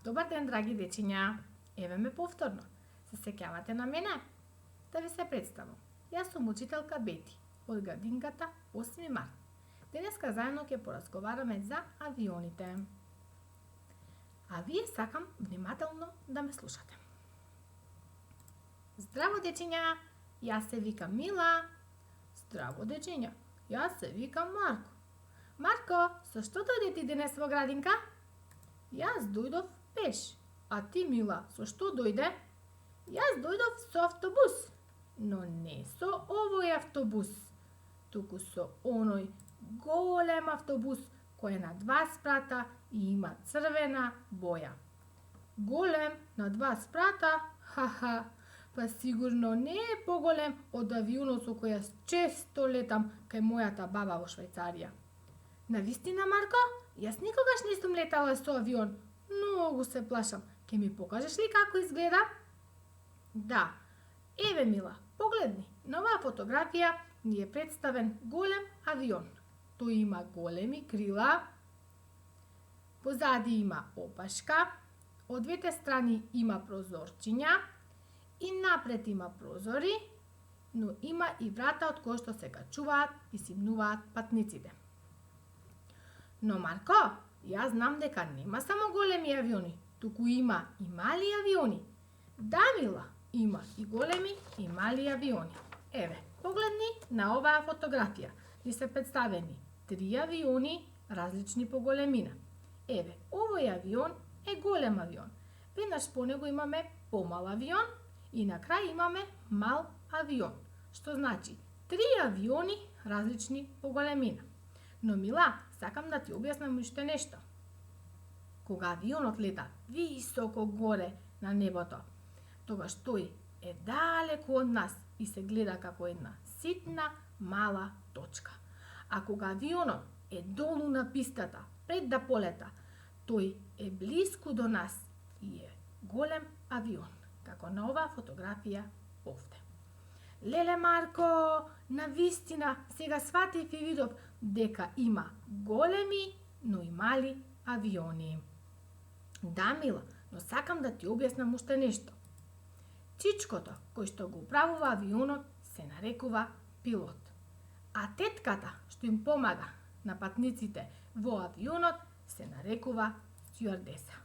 Добар ден, драги дечиња. Еве ме повторно. Се сеќавате на мене? Да ви се представам. Јас сум учителка Бети од градинката 8 март. Денеска заедно ќе поразговараме за авионите. А вие сакам внимателно да ме слушате. Здраво дечиња, јас се викам Мила. Здраво дечиња, јас се викам Марко. Марко, со што дојде ти денес во градинка? Јас дојдов пеш. А ти, Мила, со што дојде? Јас дојдов со автобус. Но не со овој автобус, туку со оној голем автобус кој е на 2 спрата и има црвена боја. Голем на 2 спрата? Ха-ха, па сигурно не е поголем од авионот со кој јас често летам кај мојата баба во Швајцарија. Навистина, Марко? Јас никогаш не сум летала со авион. Многу се плашам. Ке ми покажеш ли како изгледа? Да. Еве, Мила, погледни. На оваа фотографија ни е представен голем авион. Тој има големи крила, позади има опашка, од двете страни има прозорчиња и напред има прозори, но има и врата од кои што се качуваат и симнуваат патниците. Но, Марко, јас знам дека нема само големи авиони, туку има и мали авиони. Да, Мила, има и големи и мали авиони. Еве, погледни на оваа фотографија. Ни се представени 3 авиони различни по големина. Еве, овој авион е голем авион. Веднаш по него имаме помал авион и на крај имаме мал авион. Што значи 3 авиони различни по големина. Но, Мила, сакам да ти објаснам уште нешто. Кога авионот лета високо горе на небото, тогаш тој е далеку од нас и се гледа како една ситна, мала точка. А кога авионот е долу на пистата, пред да полета, тој е блиску до нас и е голем авион, како на оваа фотографија овде. Леле, Марко, навистина, сега сватив и видов дека има големи, но и мали авиони. Да, Мила, но сакам да ти објаснам уште нешто. Чичкото кој што го управува авионот се нарекува пилот, а тетката што им помага на патниците во авионот се нарекува стюардеса.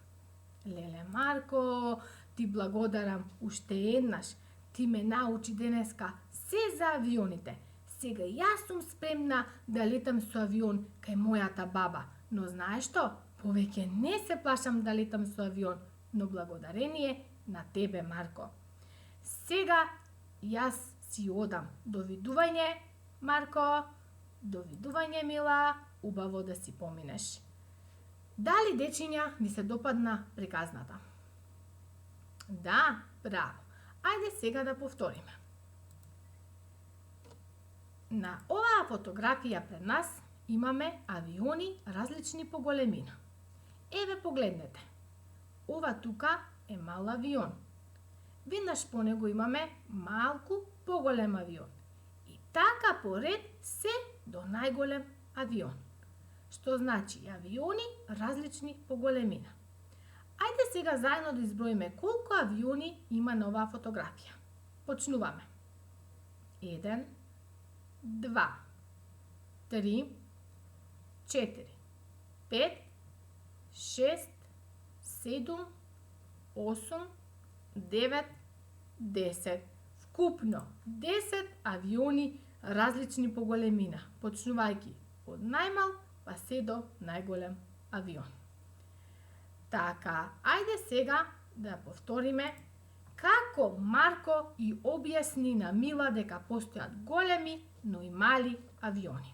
Леле, Марко, ти благодарам уште еднаш. Ти ме научи денеска се за авионите. Сега јас сум спремна да летам со авион кај мојата баба. Но знаеш што? Повеќе не се плашам да летам со авион, но благодарение на тебе, Марко. Сега јас си одам. Довидување, Марко. Довидување, Мила. Убаво да си поминеш. Дали, дечиња, ви се допадна приказната? Да, браво. Ајде сега да повториме. На оваа фотографија пред нас имаме авиони различни по големина. Еве, погледнете. Ова тука е мал авион. Веднаш по него имаме малку поголем авион. И така поред се до најголем авион. Што значи авиони различни по големина. Ајде сега заедно да изброиме колку авиони има на оваа фотографија. Почнуваме. 1, 2, 3, 4, 5, 6, 7, 8, 9, 10. Вкупно 10 авиони различни по големина, почнувајќи од најмал па се до најголем авион. Така, ајде сега да повториме како Марко и објасни на Мила дека постојат големи, но и мали авиони.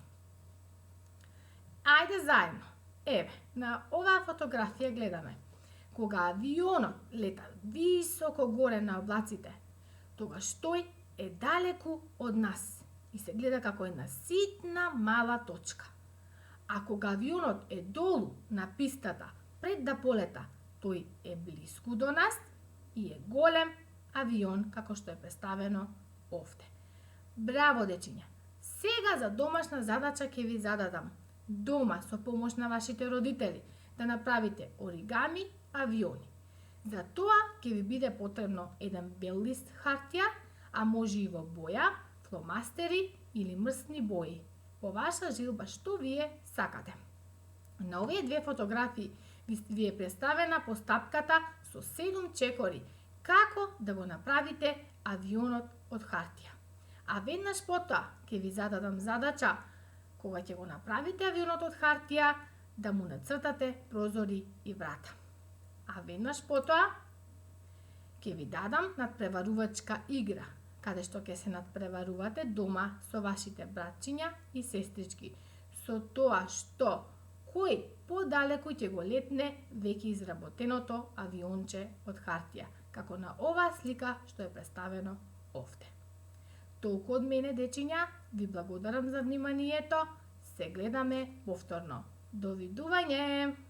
Ајде заедно. Еве, на оваа фотографија гледаме. Кога авионот лета високо горе на облаците, тогаш тој е далеку од нас и се гледа како една ситна мала точка. А кога авионот е долу на пистата, пред да полета, тој е блиску до нас и е голем авион, како што е представено овде. Браво, дечиња! Сега за домашна задача ќе ви зададам. Дома, со помош на вашите родители, да направите оригами авиони. За тоа ќе ви биде потребно еден бел лист хартија, а може и во боја, фломастери или мрсни бои. По ваша желба што вие сакате. На овие две фотографии ви е представена постапката со 7 чекори како да го направите авионот од хартија. А веднаш потоа ќе ви зададам задача кога ќе го направите авионот од хартија да му нацртате прозори и врата. А веднаш потоа ќе ви дадам надпреварувачка игра, каде што ќе се надпреварувате дома со вашите братчиња и сестрички, со тоа што кој подалеку ќе го летне веќе изработеното авионче од хартија, како на оваа слика што е представено овде. Толку од мене, дечиња, ви благодарам за вниманието, се гледаме повторно. Довидување!